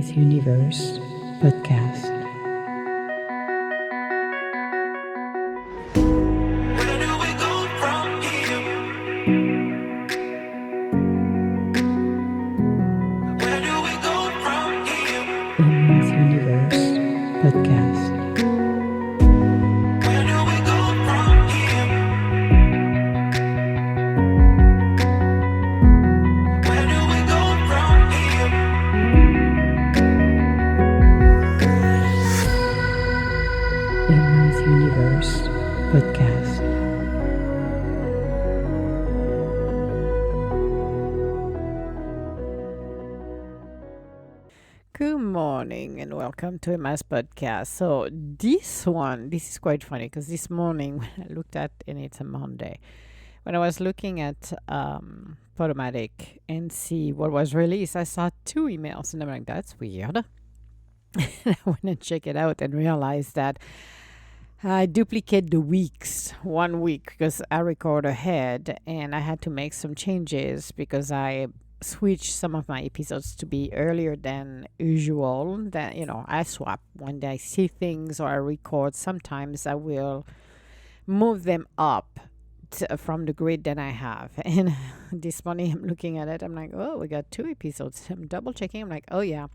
Emma's Universe podcast. Where do we go from here? Where do we go from here? Emma's Universe podcast. Where do we go from here? Where do we go from here? Emma's Universe podcast. Good morning and welcome to Emma's podcast. So this is quite funny because this morning when I looked at, and it's a Monday, when I was looking at Podomatic and see what was released, I saw two emails and I'm like, that's weird. I went and check it out and realized that I duplicate the weeks 1 week because I record ahead and I had to make some changes because I switched some of my episodes to be earlier than usual. That I swap when I see things or I record. Sometimes I will move them up from the grid that I have. And this morning I'm looking at it. I'm like, oh, we got 2 episodes. I'm double checking. I'm like, oh yeah.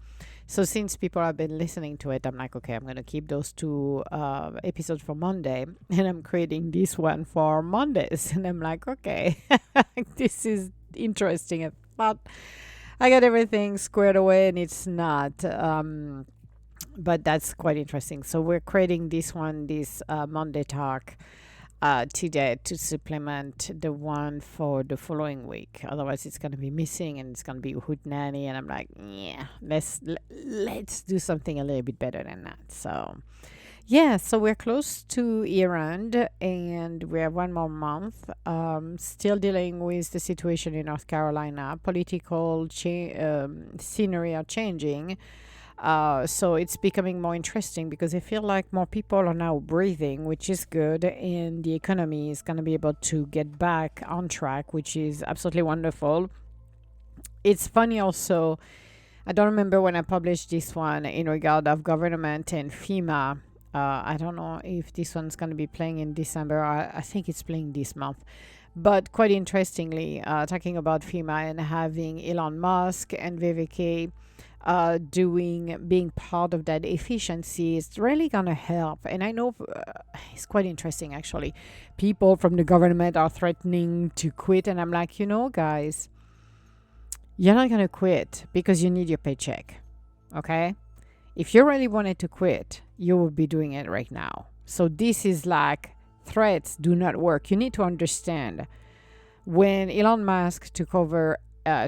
So since people have been listening to it, I'm like, okay, I'm going to keep those 2 episodes for Monday. And I'm creating this one for Mondays. And I'm like, okay, this is interesting. I thought I got everything squared away and it's not. But that's quite interesting. So we're creating this Monday talk today to supplement the one for the following week. Otherwise, it's going to be missing and it's going to be Hoot Nanny. And I'm like, yeah, let's do something a little bit better than that. So, yeah, so we're close to year end and we have 1 more month. Still dealing with the situation in North Carolina. Political scenery are changing. So it's becoming more interesting because I feel like more people are now breathing, which is good, and the economy is going to be able to get back on track, which is absolutely wonderful. It's funny also, I don't remember when I published this one in regard of government and FEMA. I don't know if this one's going to be playing in December. I think it's playing this month. But quite interestingly, talking about FEMA and having Elon Musk and VVK being part of that efficiency is really gonna help. And I know it's quite interesting actually. People from the government are threatening to quit, and I'm like, guys, you're not gonna quit because you need your paycheck. Okay? If you really wanted to quit, you would be doing it right now. So this is like threats do not work. You need to understand when Elon Musk took over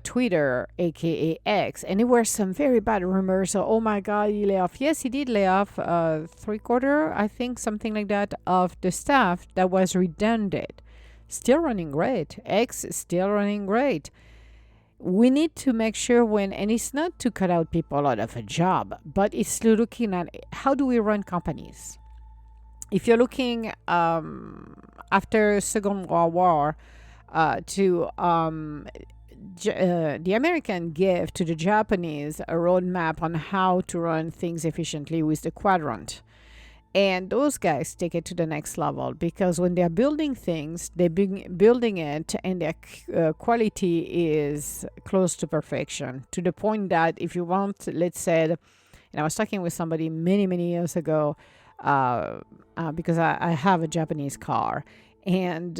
Twitter, aka X, and there were some very bad rumors. So, oh my God, he lay off. Yes, he did lay off 3/4, I think, something like that, of the staff that was redundant. Still running great. X is still running great. We need to make sure and it's not to cut out people out of a job, but it's looking at how do we run companies. If you're looking after Second World War to the American gave to the Japanese a roadmap on how to run things efficiently with the quadrant. And those guys take it to the next level because when they're building things, they're building it and their quality is close to perfection, to the point that if you want, let's say, and I was talking with somebody many, many years ago because I have a Japanese car, and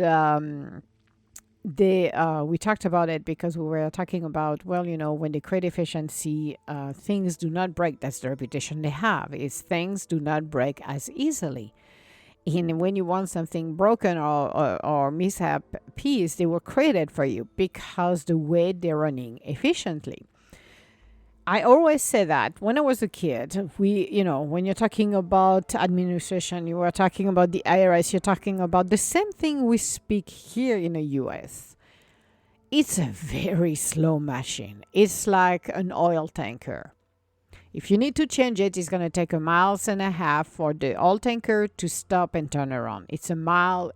we talked about it because we were talking about, when they create efficiency, things do not break. That's the reputation they have, is things do not break as easily. And when you want something broken or mishap piece, they were created for you because the way they're running efficiently. I always say that when I was a kid, when you're talking about administration, you were talking about the IRS, you're talking about the same thing we speak here in the US. It's a very slow machine. It's like an oil tanker. If you need to change it, it's going to take 1.5 miles for the oil tanker to stop and turn around. It's 1.5 miles.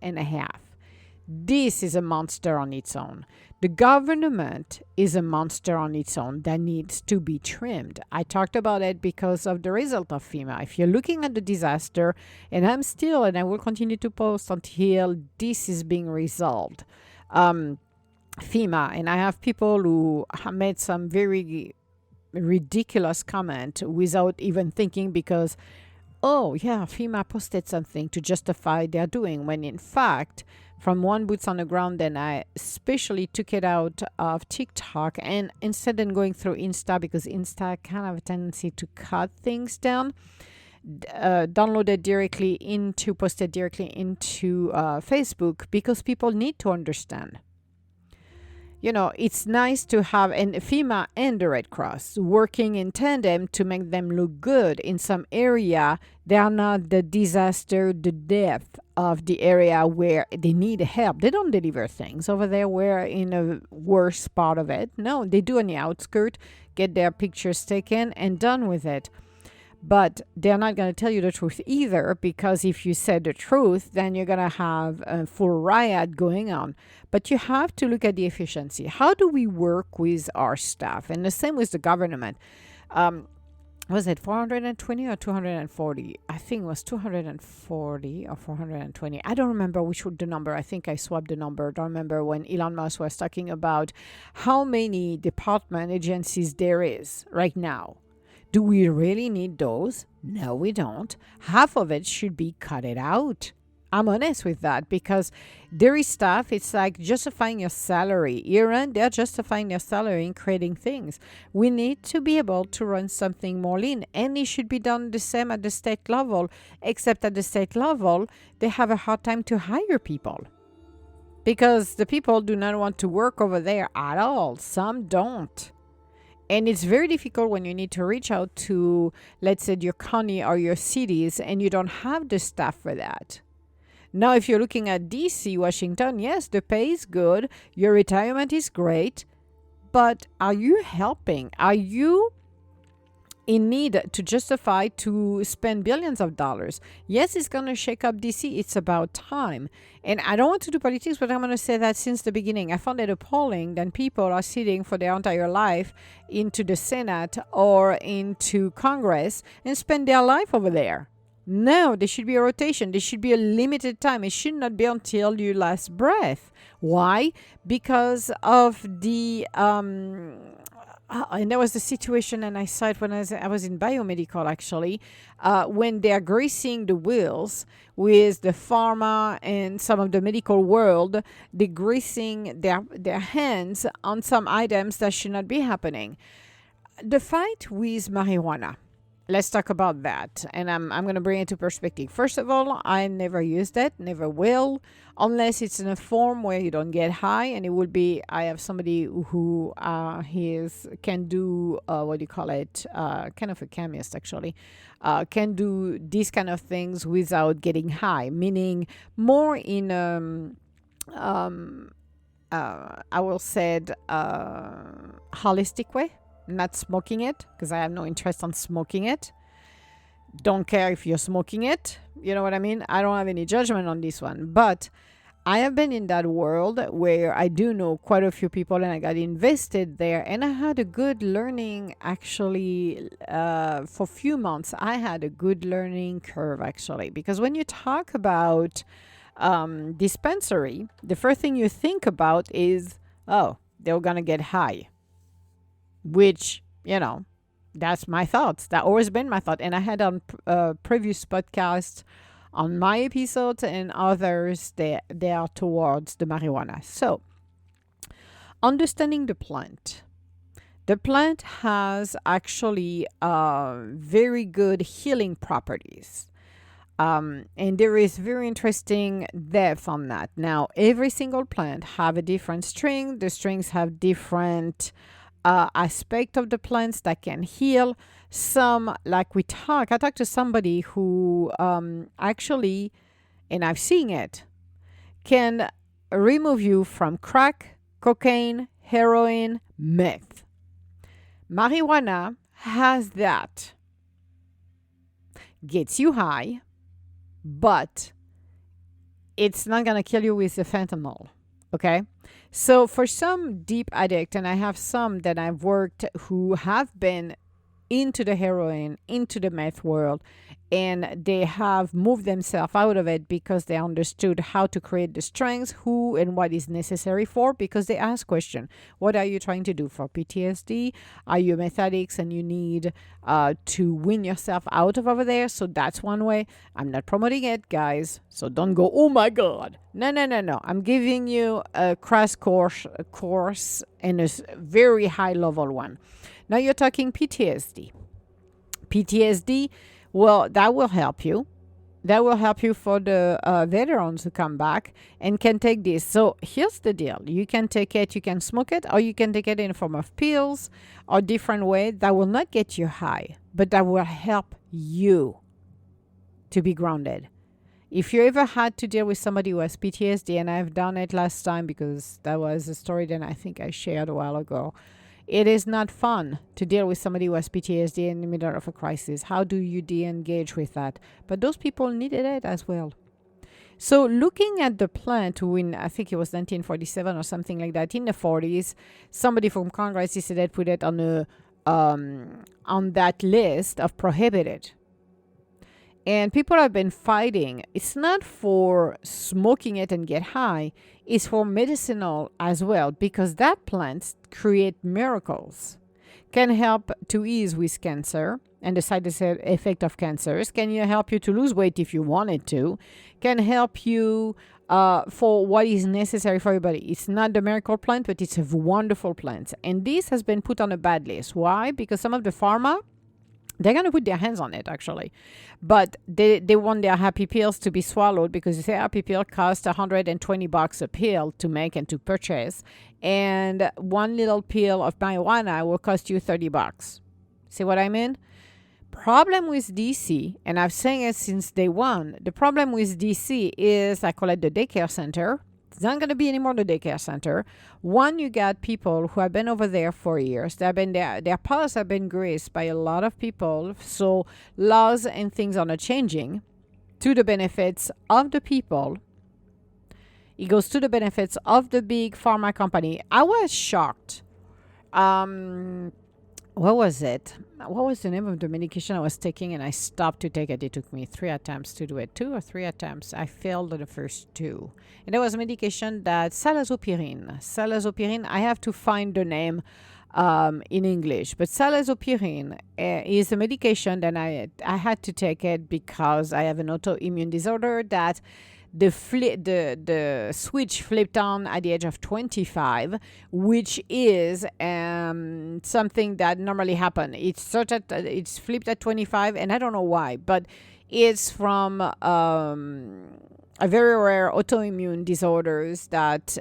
This is a monster on its own. The government is a monster on its own that needs to be trimmed. I talked about it because of the result of FEMA. If you're looking at the disaster, and I will continue to post until this is being resolved. FEMA, and I have people who have made some very ridiculous comment without even thinking because, oh yeah, FEMA posted something to justify their doing, when in fact, from one boots on the ground, then I especially took it out of TikTok, and instead of going through Insta, because Insta kind of have a tendency to cut things down, downloaded directly into, posted directly into Facebook, because people need to understand. You know, it's nice to have an FEMA and the Red Cross working in tandem to make them look good. In some area, they are not the disaster, the death of the area where they need help. They don't deliver things over there. We're in a worse part of it. No, they do on the outskirt, get their pictures taken and done with it. But they're not going to tell you the truth either, because if you said the truth, then you're going to have a full riot going on. But you have to look at the efficiency. How do we work with our staff? And the same with the government. Was it 420 or 240? I think it was 240 or 420. I don't remember which was the number. I think I swapped the number. I don't remember when Elon Musk was talking about how many department agencies there is right now. Do we really need those? No, we don't. Half of it should be cut it out. I'm honest with that, because there is stuff, it's like justifying your salary. Iran, they're justifying their salary in creating things. We need to be able to run something more lean, and it should be done the same at the state level, except at the state level, they have a hard time to hire people, because the people do not want to work over there at all. Some don't. And it's very difficult when you need to reach out to, let's say, your county or your cities, and you don't have the staff for that. Now, if you're looking at DC, Washington, yes, the pay is good, your retirement is great, but are you helping? Are you in need to justify to spend billions of dollars? Yes, it's going to shake up DC. It's about time. And I don't want to do politics, but I'm going to say that since the beginning. I found it appalling that people are sitting for their entire life into the Senate or into Congress and spend their life over there. No, there should be a rotation. There should be a limited time. It should not be until your last breath. Why? Because of the and there was the situation, and I saw it when I was in biomedical, actually, when they are greasing the wheels with the pharma and some of the medical world, they're greasing their hands on some items that should not be happening. The fight with marijuana. Let's talk about that. And I'm going to bring it to perspective. First of all, I never used it, never will, unless it's in a form where you don't get high. And it will be, I have somebody who can do, what do you call it? Kind of a chemist, actually. Can do these kind of things without getting high, meaning more in, I will say, holistic way. Not smoking it, because I have no interest on smoking it. Don't care if you're smoking it. You know what I mean? I don't have any judgment on this one. But I have been in that world where I do know quite a few people, and I got invested there. And I had a good learning, actually, for a few months. I had a good learning curve, actually. Because when you talk about dispensary, the first thing you think about is, oh, they're going to get high. Which, you know, that's my thoughts. That always been my thought. And I had on previous podcasts, on my episodes and others, they are towards the marijuana. So, understanding the plant. The plant has actually very good healing properties. And there is very interesting depth on that. Now, every single plant have a different string. The strings have different aspect of the plants that can heal. Some, like I talked to somebody who actually, and I've seen it, can remove you from crack, cocaine, heroin, meth. Marijuana has that. Gets you high, but it's not going to kill you with the fentanyl. Okay. So for some deep addict, and I have some that I've worked who have been into the heroin, into the meth world, and they have moved themselves out of it because they understood how to create the strengths, who and what is necessary for, because they ask question, what are you trying to do for PTSD? Are you a meth addict and you need to win yourself out of over there? So that's one way. I'm not promoting it, guys, so don't go, oh my God. No. I'm giving you a crash course and a very high level one. Now you're talking PTSD. PTSD, well, that will help you. That will help you for the veterans who come back and can take this. So here's the deal. You can take it, you can smoke it, or you can take it in the form of pills or different way. That will not get you high, but that will help you to be grounded. If you ever had to deal with somebody who has PTSD, and I've done it last time because that was a story that I think I shared a while ago, it is not fun to deal with somebody who has PTSD in the middle of a crisis. How do you de-engage with that? But those people needed it as well. So looking at the plant, when I think it was 1947 or something like that, in the 40s, somebody from Congress decided to put it on that list of prohibited. And people have been fighting. It's not for smoking it and get high. It's for medicinal as well, because that plant create miracles. Can help to ease with cancer and the side effect of cancers. Can help you to lose weight if you wanted to. Can help you for what is necessary for your body. It's not the miracle plant, but it's a wonderful plant. And this has been put on a bad list. Why? Because some of the pharma, they're going to put their hands on it, actually. But they want their happy pills to be swallowed, because the happy pill costs $120 a pill to make and to purchase. And one little pill of marijuana will cost you $30. See what I mean? Problem with DC, and I've saying it since day one, the problem with DC is, I call it the daycare center. It's not going to be anymore the daycare center. One, you got people who have been over there for years. They've been there. Their powers have been graced by a lot of people. So laws and things are not changing to the benefits of the people. It goes to the benefits of the big pharma company. I was shocked. What was it? What was the name of the medication I was taking, and I stopped to take it? It took me 3 attempts to do it. 2 or 3 attempts. I failed the first 2. And there was a medication that Salazopirine. Salazopirine, I have to find the name in English. But Salazopirine is a medication that I had to take it because I have an autoimmune disorder that the switch flipped on at the age of 25, which is something that normally happens. It's flipped at 25, and I don't know why, but it's from a very rare autoimmune disorders that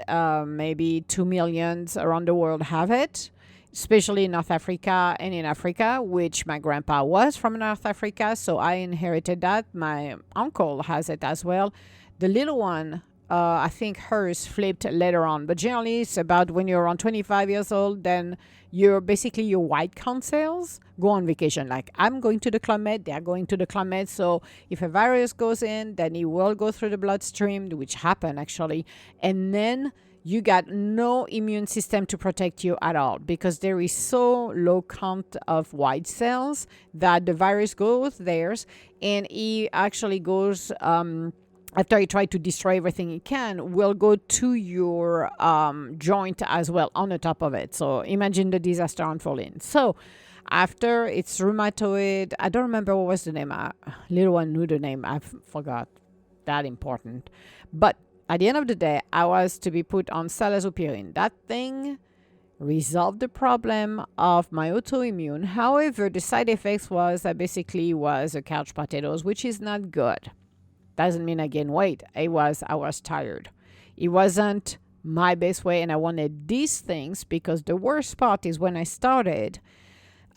maybe 2 million around the world have it, especially in North Africa and in Africa, which my grandpa was from North Africa, so I inherited that. My uncle has it as well. The little one, I think hers flipped later on. But generally, it's about when you're around 25 years old, then your white count cells go on vacation. Like, I'm going to the Club Med, they're going to the Club Med. So if a virus goes in, then it will go through the bloodstream, which happened actually. And then you got no immune system to protect you at all, because there is so low count of white cells that the virus goes there, and it actually goes... after you try to destroy everything it can, will go to your joint as well on the top of it. So imagine the disaster unfolding. So after it's rheumatoid, I don't remember what was the name. Little one knew the name. I forgot. That important. But at the end of the day, I was to be put on Salazopirine. That thing resolved the problem of my autoimmune. However, the side effects was I basically was a couch potatoes, which is not good. Doesn't mean I gained weight. I was tired. It wasn't my best way, and I wanted these things, because the worst part is when I started,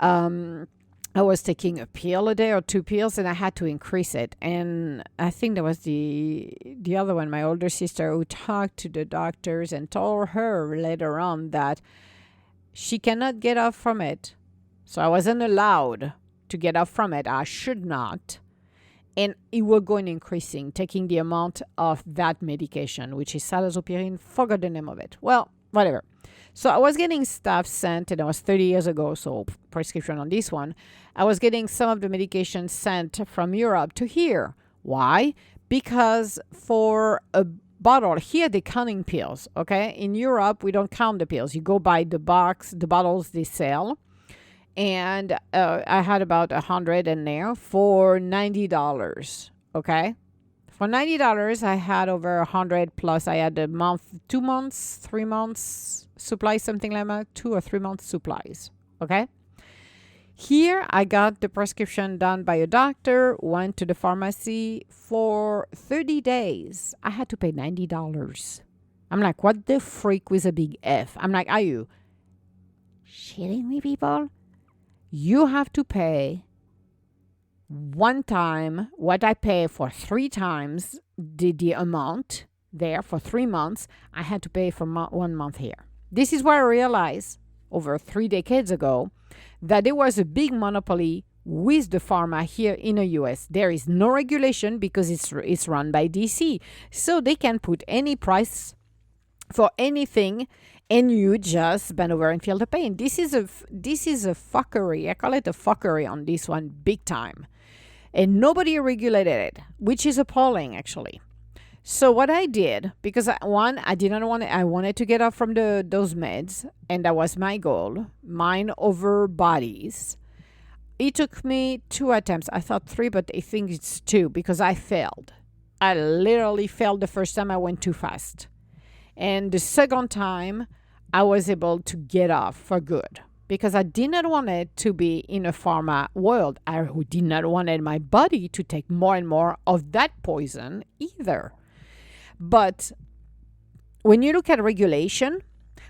I was taking a pill a day or 2 pills, and I had to increase it. And I think there was the other one, my older sister, who talked to the doctors and told her later on that she cannot get off from it. So I wasn't allowed to get off from it. I should not. and it will go on increasing, taking the amount of that medication, which is citalopram. Forgot the name of it. Well, whatever. So I was getting stuff sent, and it was 30 years ago, so prescription on this one. I was getting some of the medication sent from Europe to here. Why? Because for a bottle, here they're counting pills, okay? In Europe, we don't count the pills. You go by the box, the bottles they sell. And I had about 100 in there for $90, okay? For $90, I had over 100 plus. I had a month, 2 months, 3 months supply, something like that, 2 or 3 months supplies, okay? Here, I got the prescription done by a doctor, went to the pharmacy for 30 days. I had to pay $90. I'm like, what the freak with a big F? I'm like, are you shitting me, people? You have to pay one time what I pay for 3 times the amount there for 3 months. I had to pay for 1 month here. This is where I realized over 3 decades ago that there was a big monopoly with the pharma here in the US. There is no regulation because it's run by DC. So they can put any price for anything, and you just bend over and feel the pain. This is a fuckery. I call it a fuckery on this one, big time. And nobody regulated it, which is appalling, actually. So what I did, because I wanted to get off from those meds, and that was my goal, mind over bodies. It took me 2 attempts. I thought 3, but I think it's 2 because I failed. I literally failed the first time. I went too fast. And the second time, I was able to get off for good because I did not want it to be in a pharma world. I did not want my body to take more and more of that poison either. But when you look at regulation,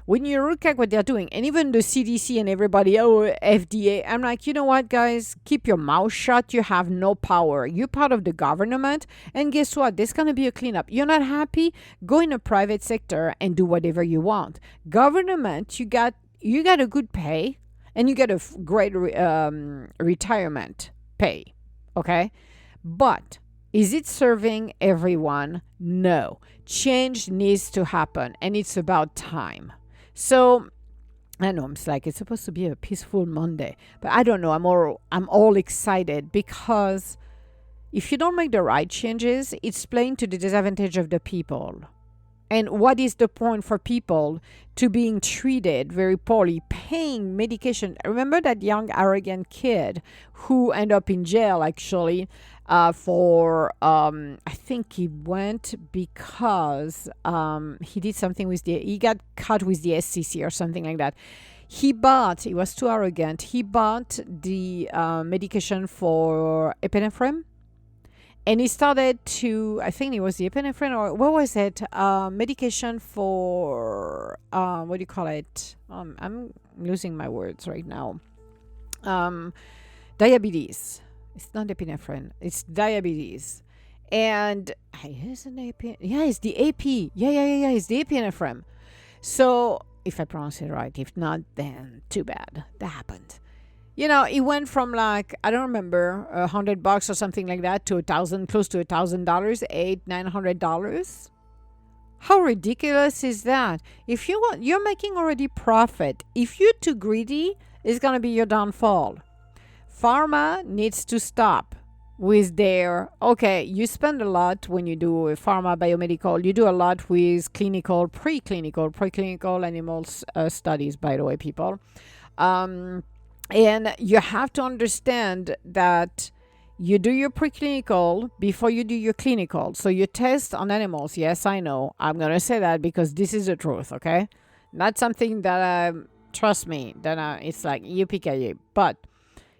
when you look at what they're doing, and even the CDC and everybody, FDA, I'm like, you know what, guys? Keep your mouth shut. You have no power. You're part of the government. And guess what? There's going to be a cleanup. You're not happy? Go in the private sector and do whatever you want. Government, you got a good pay, and you get a great retirement pay, okay? But is it serving everyone? No. Change needs to happen, and it's about time. So I know it's like it's supposed to be a peaceful Monday, but I don't know. I'm all excited because if you don't make the right changes, it's playing to the disadvantage of the people. And what is the point for people to being treated very poorly, paying medication? Remember that young arrogant kid who ended up in jail actually for I think he went because he did something with he got caught with the SCC or something like that. He was too arrogant. He bought the medication for epinephrine. And he started to, I think it was the epinephrine, or what was it? Medication for, what do you call it? I'm losing my words right now. Diabetes. It's not epinephrine. It's diabetes. And, it's the AP. Yeah, it's the AP. Yeah. It's the epinephrine. So, if I pronounce it right. If not, then too bad. That happened. You know, it went from like, I don't remember, $100 or something like that to $1,000, close to $1,000, $900. How ridiculous is that? If you want, you're making already profit. If you're too greedy, it's gonna be your downfall. Pharma needs to stop with their, okay, you spend a lot when you do a pharma biomedical. You do a lot with preclinical animals studies, by the way, people. And you have to understand that you do your preclinical before you do your clinical. So you test on animals. Yes, I know. I'm going to say that because this is the truth, okay? Not something that, trust me, that it's like yippee-ki-yay. But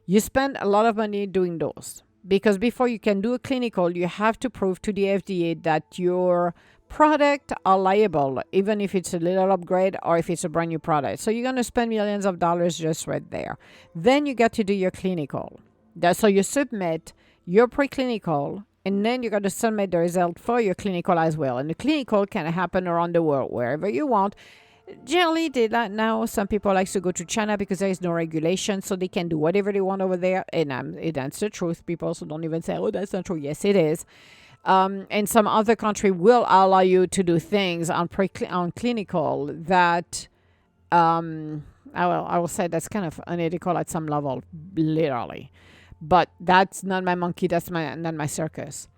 you spend a lot of money doing those. Because before you can do a clinical, you have to prove to the FDA that your product are liable, even if it's a little upgrade or if it's a brand new product. So you're going to spend millions of dollars just right there. Then you got to do your clinical. So you submit your preclinical, and then you got to submit the result for your clinical as well. And the clinical can happen around the world, wherever you want. Generally, they like now. Some people like to go to China because there is no regulation, so they can do whatever they want over there. And that's the truth. People also don't even say, "Oh, that's not true." Yes, it is. And some other country will allow you to do things on clinical that I will say that's kind of unethical at some level, literally. But that's not my monkey. That's not my circus.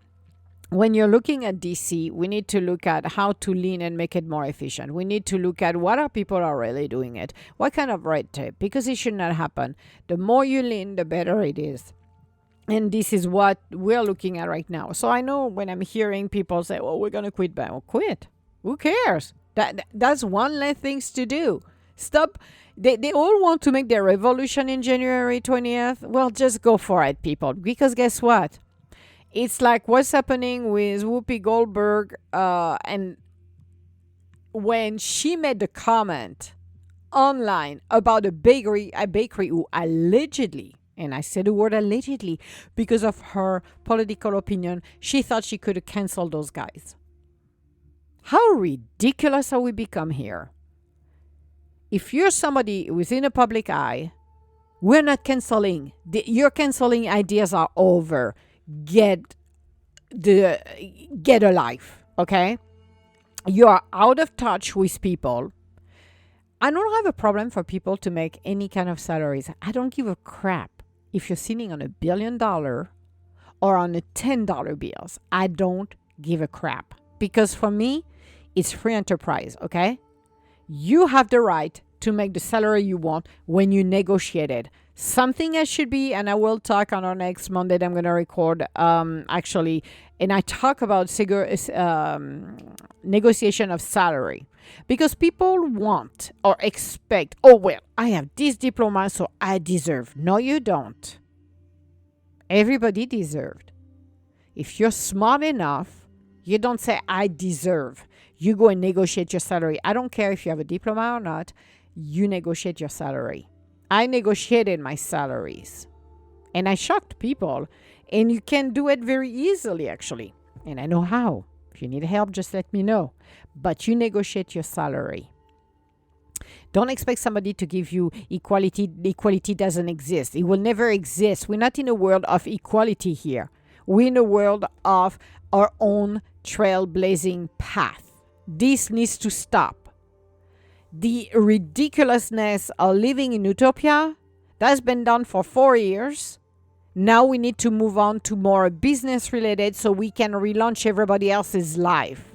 When you're looking at DC, we need to look at how to lean and make it more efficient. We need to look at what are people are really doing it. What kind of red tape? Because it should not happen. The more you lean, the better it is. And this is what we're looking at right now. So I know when I'm hearing people say, "Oh, we're gonna quit," but quit. Who cares? That's one less things to do. Stop. They all want to make their revolution in January 20th. Well, just go for it, people. Because guess what? It's like what's happening with Whoopi Goldberg, and when she made the comment online about a bakery who allegedly, and I say the word allegedly because of her political opinion, she thought she could cancel those guys. How ridiculous have we become here? If you're somebody who's in a public eye, we're not canceling. Your canceling ideas are over. Get a life, okay? You are out of touch with people. I don't have a problem for people to make any kind of salaries. I don't give a crap if you're sitting on $1 billion or on a $10 bills. I don't give a crap because for me, it's free enterprise, okay? You have the right to make the salary you want when you negotiate it. Something else should be, and I will talk on our next Monday that I'm going to record, actually, and I talk about negotiation of salary. Because people want or expect, "Oh, well, I have this diploma, so I deserve." No, you don't. Everybody deserved. If you're smart enough, you don't say, "I deserve." You go and negotiate your salary. I don't care if you have a diploma or not. You negotiate your salary. I negotiated my salaries. And I shocked people. And you can do it very easily, actually. And I know how. If you need help, just let me know. But you negotiate your salary. Don't expect somebody to give you equality. Equality doesn't exist. It will never exist. We're not in a world of equality here. We're in a world of our own trailblazing path. This needs to stop. The ridiculousness of living in utopia, that's been done for 4 years. Now we need to move on to more business related so we can relaunch everybody else's life.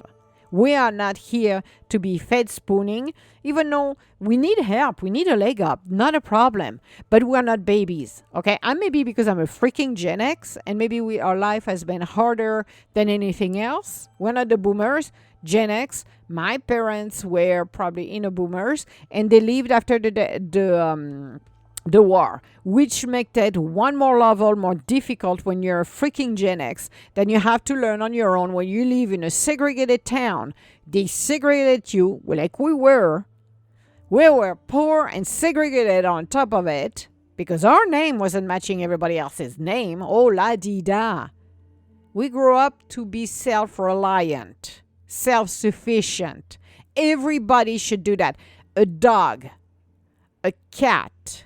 We are not here to be fed spooning, even though we need help. We need a leg up, not a problem. But we are not babies, okay? I maybe because I'm a freaking Gen X and maybe our life has been harder than anything else. We're not the boomers. Gen X, my parents were probably boomers and they lived after the war, which makes it one more level more difficult when you're a freaking Gen X. Then you have to learn on your own when you live in a segregated town. They segregated you like we were. We were poor and segregated on top of it because our name wasn't matching everybody else's name. Oh, la-di-da. We grew up to be self-reliant, self-sufficient. Everybody should do that. A dog, a cat,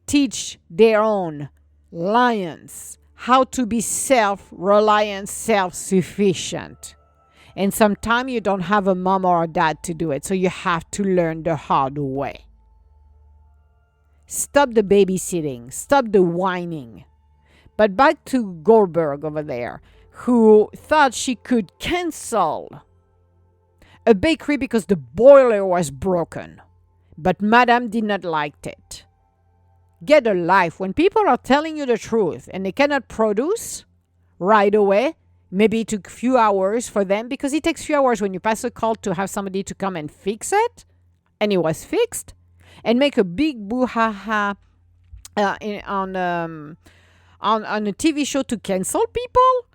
teach their own lions how to be self-reliant, self-sufficient. And sometimes you don't have a mom or a dad to do it, so you have to learn the hard way. Stop the babysitting. Stop the whining. But back to Goldberg over there, who thought she could cancel a bakery because the boiler was broken. But Madame did not like it. Get a life. When people are telling you the truth and they cannot produce right away, maybe it took a few hours for them because it takes a few hours when you pass a call to have somebody to come and fix it. And it was fixed. And make a big boo-ha-ha on a TV show to cancel people.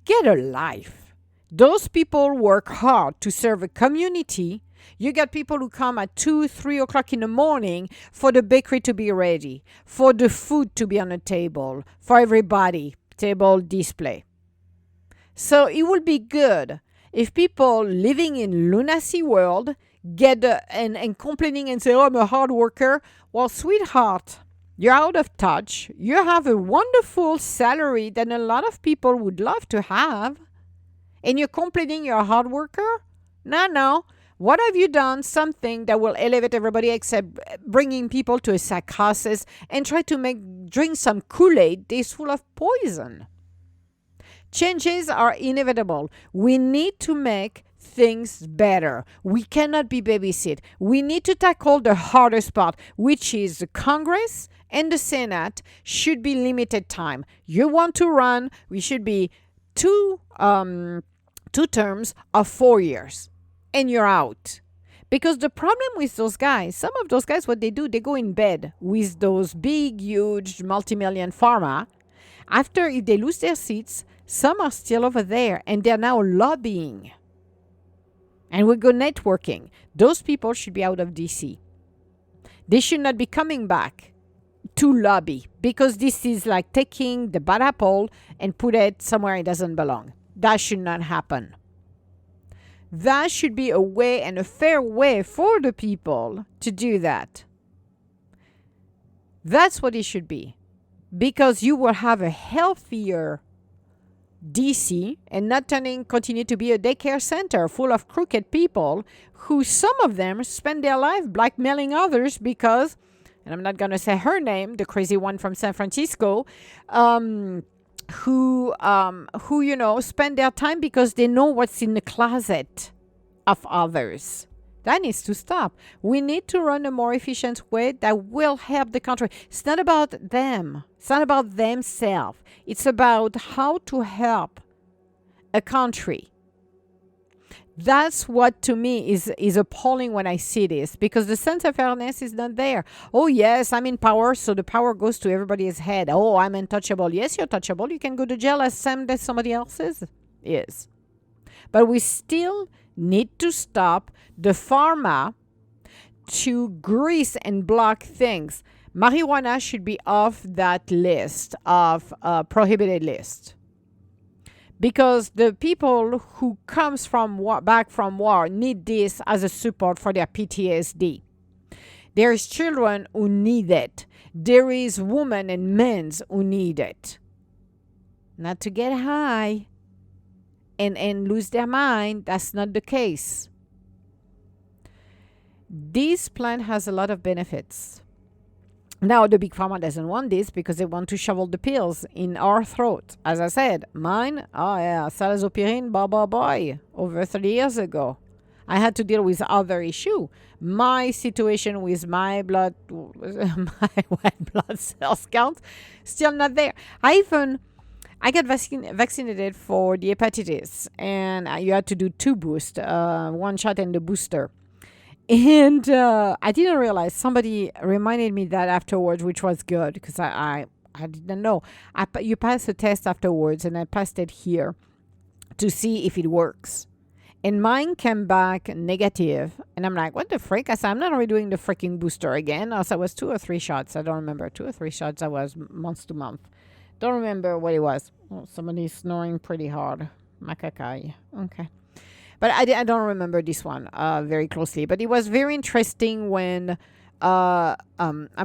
Get a life. Those people work hard to serve a community. You got people who come at 2, 3 o'clock in the morning for the bakery to be ready, for the food to be on the table, for everybody, table display. So it would be good if people living in lunacy world get and complaining and say, oh, I'm a hard worker. Well, sweetheart, you're out of touch. You have a wonderful salary that a lot of people would love to have. And you're complaining you're a hard worker? No. What have you done? Something that will elevate everybody except bringing people to a psychosis and try to drink some Kool-Aid that's full of poison. Changes are inevitable. We need to make things better. We cannot be babysit. We need to tackle the hardest part, which is the Congress and the Senate should be limited time. You want to run, we should be two terms of 4 years. And you're out. Because the problem with those guys, some of those guys, what they do, they go in bed with those big, huge, multi-million pharma. After, if they lose their seats, some are still over there and they're now lobbying. And we go networking. Those people should be out of DC. They should not be coming back to lobby because this is like taking the bad apple and put it somewhere it doesn't belong. That should not happen. That should be a way and a fair way for the people to do that. That's what it should be. Because you will have a healthier DC and not continue to be a daycare center full of crooked people who some of them spend their life blackmailing others because, and I'm not going to say her name, the crazy one from San Francisco, who spend their time because they know what's in the closet of others. That needs to stop. We need to run a more efficient way that will help the country. It's not about them. It's not about themselves. It's about how to help a country. That's what to me is appalling when I see this, because the sense of fairness is not there. Oh, yes, I'm in power, so the power goes to everybody's head. Oh, I'm untouchable. Yes, you're touchable. You can go to jail as same as somebody else is. But we still need to stop the pharma to grease and block things. Marijuana should be off that list of prohibited list. Because the people who comes from back from war need this as a support for their PTSD. There is children who need it. There is women and men who need it. Not to get high and lose their mind. That's not the case. This plant has a lot of benefits. Now, the big pharma doesn't want this because they want to shovel the pills in our throat. As I said, mine, Salazopirin, boy, over 30 years ago. I had to deal with other issue. My situation with my white blood cells count, still not there. I got vaccinated for the hepatitis, and you had to do 2 boosts, 1 shot and the booster. And I didn't realize, somebody reminded me that afterwards, which was good because I didn't know. You pass a test afterwards, and I passed it here to see if it works. And mine came back negative. And I'm like, what the frick? I said, I'm not redoing the freaking booster again. Also, it was 2 or 3 shots. I don't remember. 2 or 3 shots. I was month to month. Don't remember what it was. Oh, somebody's snoring pretty hard. Makakai. Okay. But I don't remember this one very closely. But it was very interesting when I'm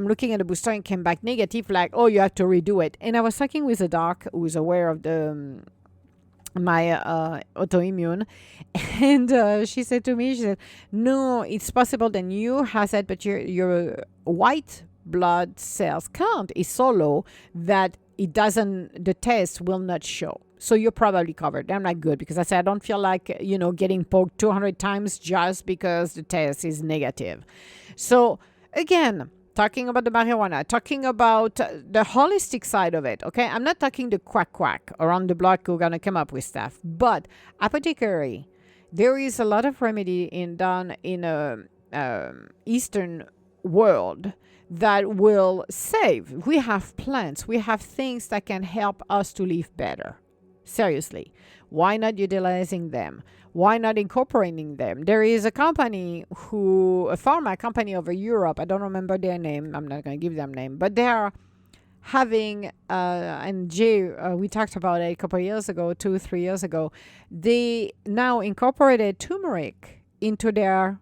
looking at the booster and came back negative, like, oh, you have to redo it. And I was talking with a doc who was aware of my autoimmune. And she said to me, she said, no, it's possible that you has it, but your white blood cells count is so low that the test will not show. So you're probably covered. I'm not good because I said I don't feel like, getting poked 200 times just because the test is negative. So again, talking about the marijuana, talking about the holistic side of it. Okay, I'm not talking the quack around the block who are gonna come up with stuff, but apothecary. There is a lot of remedy done in Eastern world that will save. We have plants. We have things that can help us to live better. Seriously, why not utilizing them? Why not incorporating them? There is a pharma company over Europe. I don't remember their name. I'm not going to give them name, but they are having, and Jay, we talked about it a couple of years ago, 2-3 years ago. They now incorporated turmeric into their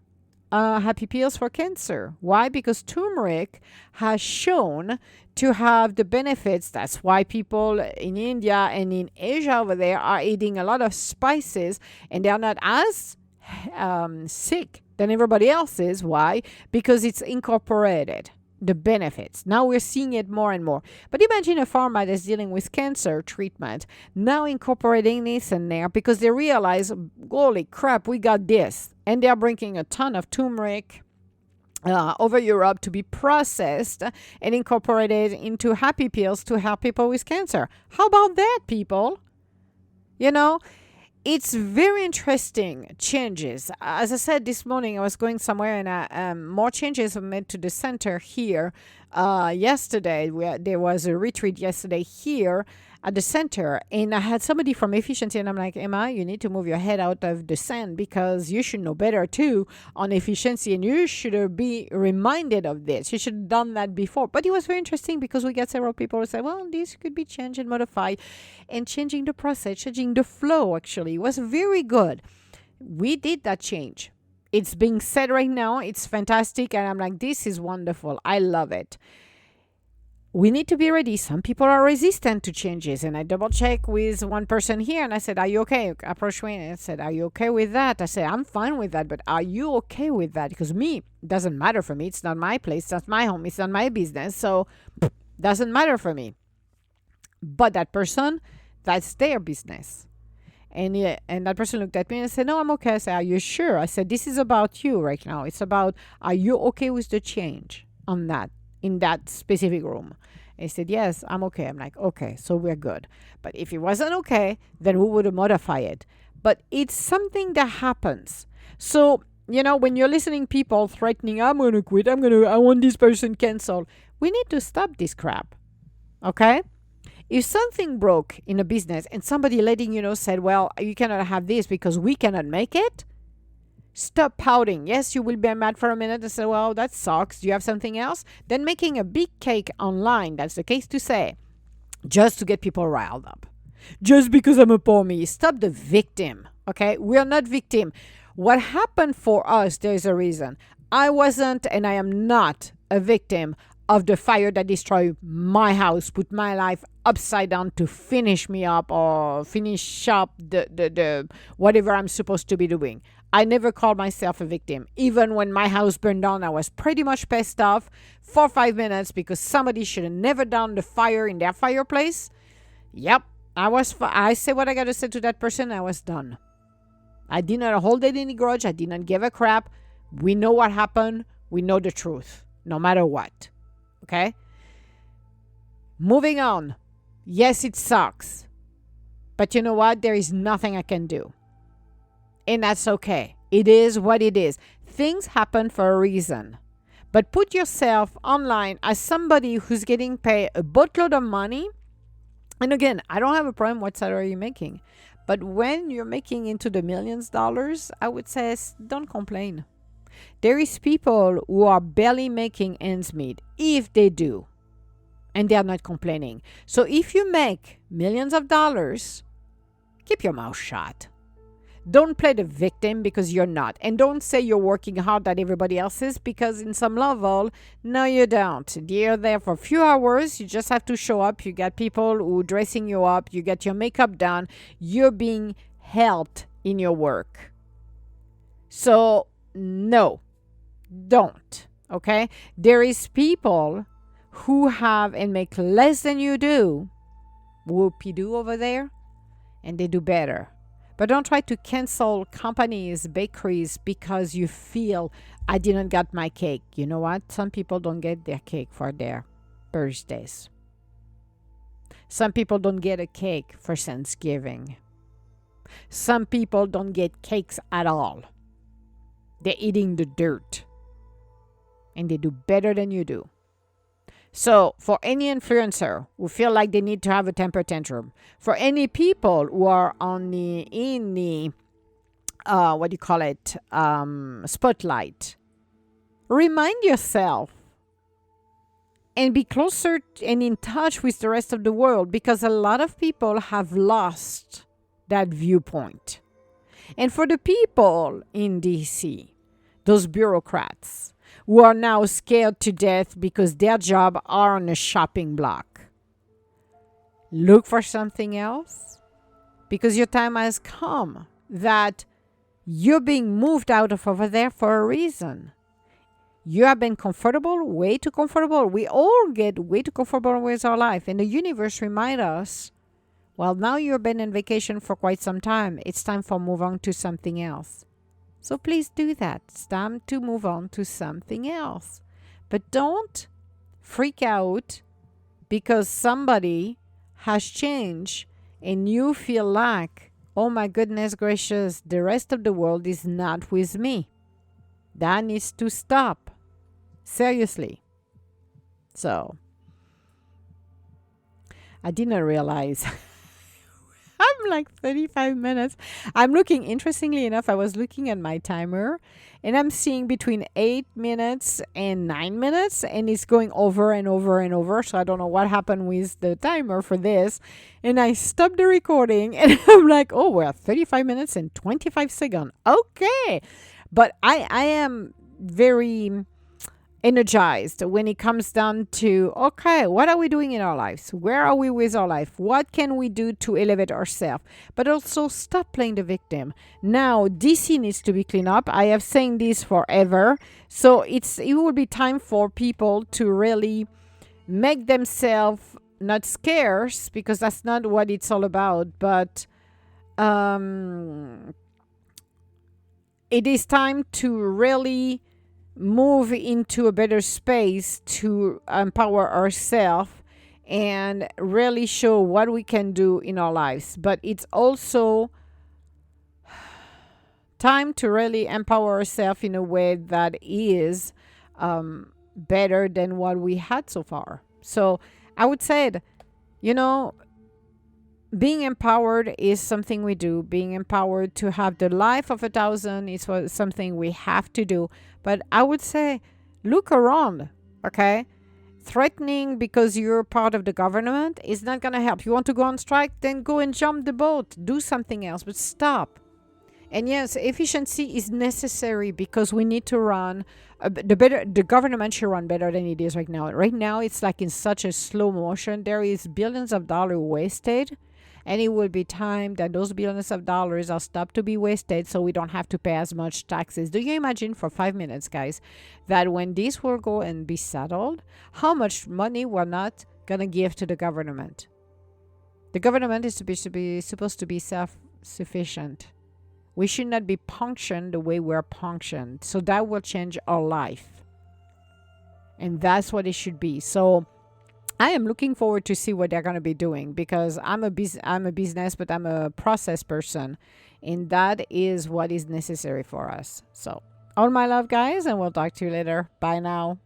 happy pills for cancer. Why? Because turmeric has shown to have the benefits. That's why people in India and in Asia over there are eating a lot of spices and they are not as sick than everybody else is. Why? Because it's incorporated. The benefits. Now we're seeing it more and more. But imagine a pharma that's dealing with cancer treatment now incorporating this in there because they realize, holy crap, we got this. And they're bringing a ton of turmeric over Europe to be processed and incorporated into happy pills to help people with cancer. How about that, people? You know, it's very interesting changes. As I said this morning, I was going somewhere and more changes were made to the center here yesterday. There was a retreat yesterday here at the center, and I had somebody from efficiency, and I'm like, Emma, you need to move your head out of the sand because you should know better too on efficiency, and you should be reminded of this. You should have done that before. But it was very interesting because we got several people who said, well, this could be changed and modified, and changing the process, changing the flow, actually. It was very good. We did that change. It's being said right now. It's fantastic, and I'm like, this is wonderful. I love it. We need to be ready. Some people are resistant to changes. And I double check with one person here and I said, are you okay? Approach me and I said, are you okay with that? I said, I'm fine with that, but are you okay with that? Because it doesn't matter for me. It's not my place. That's my home. It's not my business. So doesn't matter for me. But that person, that's their business. And that person looked at me and said, no, I'm okay. I said, are you sure? I said, this is about you right now. It's about, are you okay with the change on that? In that specific room. He said, yes, I'm okay. I'm like, okay, so we're good. But if it wasn't okay, then we would modify it. But it's something that happens. So, when you're listening people threatening, I'm going to quit, I want this person canceled. We need to stop this crap. Okay? If something broke in a business and somebody letting you know said, well, you cannot have this because we cannot make it, stop pouting. Yes, you will be mad for a minute and say, well, that sucks. Do you have something else? Then making a big cake online, that's the case to say, just to get people riled up. Just because I'm a poor me. Stop the victim, okay? We're not victim. What happened for us, there's a reason. I wasn't and I am not a victim of the fire that destroyed my house, put my life upside down to finish me up or finish up the whatever I'm supposed to be doing. I never called myself a victim. Even when my house burned down, I was pretty much pissed off for 5 minutes because somebody should have never done the fire in their fireplace. Yep, I said what I got to say to that person. I was done. I did not hold it any grudge. I did not give a crap. We know what happened. We know the truth, no matter what. Okay? Moving on. Yes, it sucks. But you know what? There is nothing I can do. And that's okay. It is what it is. Things happen for a reason. But put yourself online as somebody who's getting paid a boatload of money. And again, I don't have a problem what salary you're making. But when you're making into the millions of dollars, I would say don't complain. There is people who are barely making ends meet, if they do. And they are not complaining. So if you make millions of dollars, keep your mouth shut. Don't play the victim because you're not. And don't say you're working hard that everybody else is because in some level, no, you don't. You're there for a few hours. You just have to show up. You got people who are dressing you up. You get your makeup done. You're being helped in your work. So, no, don't. Okay? There is people who have and make less than you do. Whoopie-doo over there. And they do better. But don't try to cancel companies, bakeries, because you feel I didn't get my cake. You know what? Some people don't get their cake for their birthdays. Some people don't get a cake for Thanksgiving. Some people don't get cakes at all. They're eating the dirt. And they do better than you do. So, for any influencer who feel like they need to have a temper tantrum, for any people who are in the spotlight, remind yourself and be closer and in touch with the rest of the world because a lot of people have lost that viewpoint. And for the people in DC, those bureaucrats who are now scared to death because their job are on a shopping block. Look for something else, because your time has come that you're being moved out of over there for a reason. You have been comfortable, way too comfortable. We all get way too comfortable with our life. And the universe reminds us, well, now you've been on vacation for quite some time. It's time for move on to something else. So please do that. It's time to move on to something else. But don't freak out because somebody has changed and you feel like, oh my goodness gracious, the rest of the world is not with me. That needs to stop. Seriously. So, I didn't realize. I'm like 35 minutes. I'm looking, interestingly enough, I was looking at my timer and I'm seeing between 8 minutes and 9 minutes and it's going over and over and over. So I don't know what happened with the timer for this. And I stopped the recording and I'm like, oh, we're at 35 minutes and 25 seconds. Okay. But I am very energized when it comes down to, okay, what are we doing in our lives? Where are we with our life? What can we do to elevate ourselves? But also stop playing the victim. Now, DC needs to be cleaned up. I have saying this forever. So it will be time for people to really make themselves not scarce, because that's not what it's all about, but it is time to really move into a better space to empower ourselves and really show what we can do in our lives. But it's also time to really empower ourselves in a way that is better than what we had so far. So I would say, being empowered is something we do. Being empowered to have the life of 1,000 is something we have to do. But I would say, look around, okay? Threatening because you're part of the government is not going to help. You want to go on strike? Then go and jump the boat. Do something else, but stop. And yes, efficiency is necessary because we need to run. The government should run better than it is right now. Right now, it's like in such a slow motion. There is billions of dollars wasted. And it will be time that those billions of dollars are stopped to be wasted so we don't have to pay as much taxes. Do you imagine for 5 minutes, guys, that when this will go and be settled, how much money we're not going to give to the government? The government is supposed to be self-sufficient. We should not be punctioned the way we're punctioned. So that will change our life. And that's what it should be. So I am looking forward to see what they're going to be doing, because I'm a business, but I'm a process person, and that is what is necessary for us. So, all my love, guys, and we'll talk to you later. Bye now.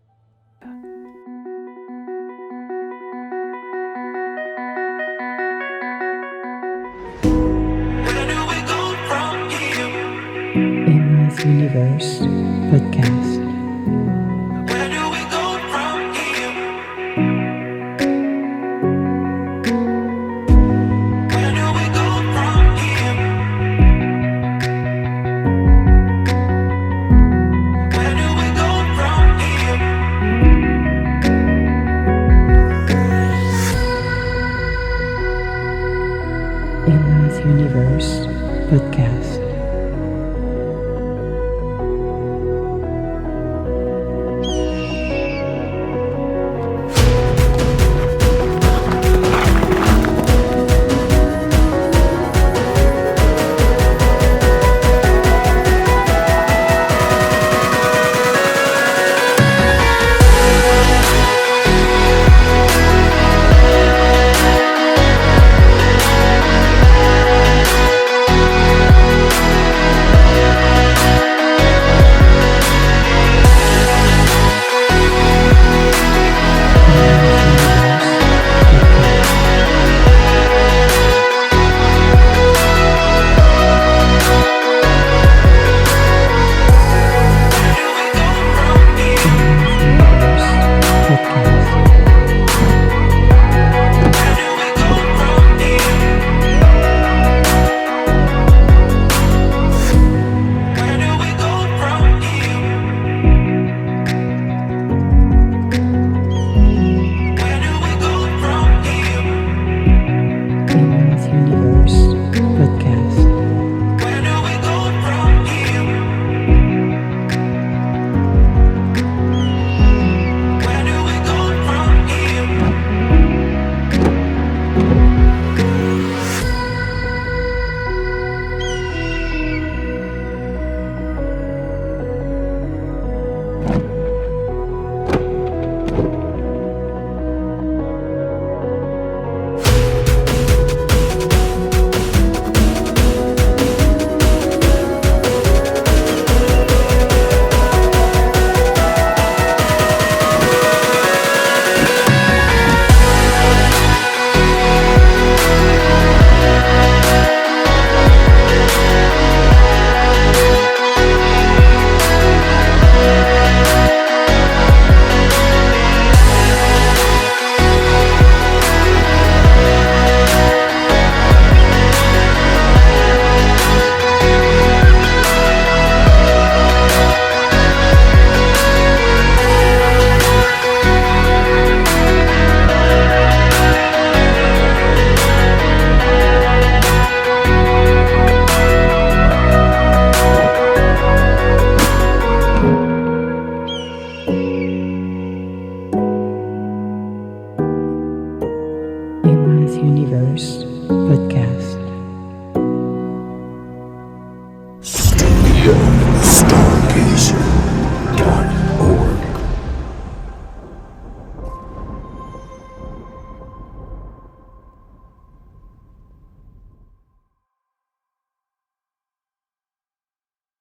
Where do we go from here? Emma's Universe Podcast. Where do we go from here? Where do we go from here? Where do we go from here? Emma's Universe Podcast. Stargate.